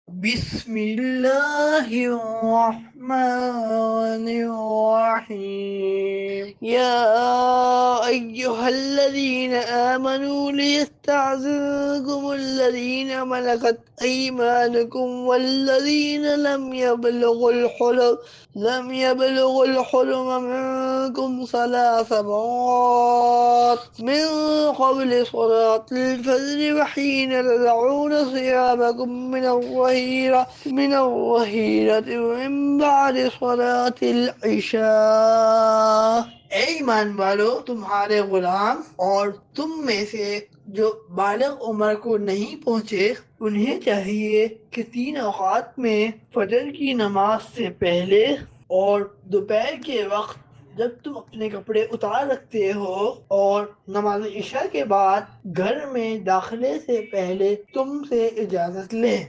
बिस्मिल्लाहिर्रहमानिर्रहीम या अय्युहल्लज़ीना आमनू लियस्तअज़िनकुमुल्लज़ीना मलकत अयमानुकुम वल्लज़ीना लम यबलुगुल हुलम मिनकुम सलास मरात मिन क़ब्ल सलातिल फ़ज्र व हीन तदऊन सियाबकुम मिनल-वहीरति व मिन बअदि सलातिल इशा। ए ईमान वालो, तुम्हारे गुलाम और तुम में से जो बालिग उम्र को नहीं पहुँचे उन्हें चाहिए कि 3 औकात में फजर की नमाज से पहले और दोपहर के वक्त जब तुम अपने कपड़े उतार रखते हो और नमाज इशा के बाद घर में दाखिले से पहले तुमसे इजाजत लें।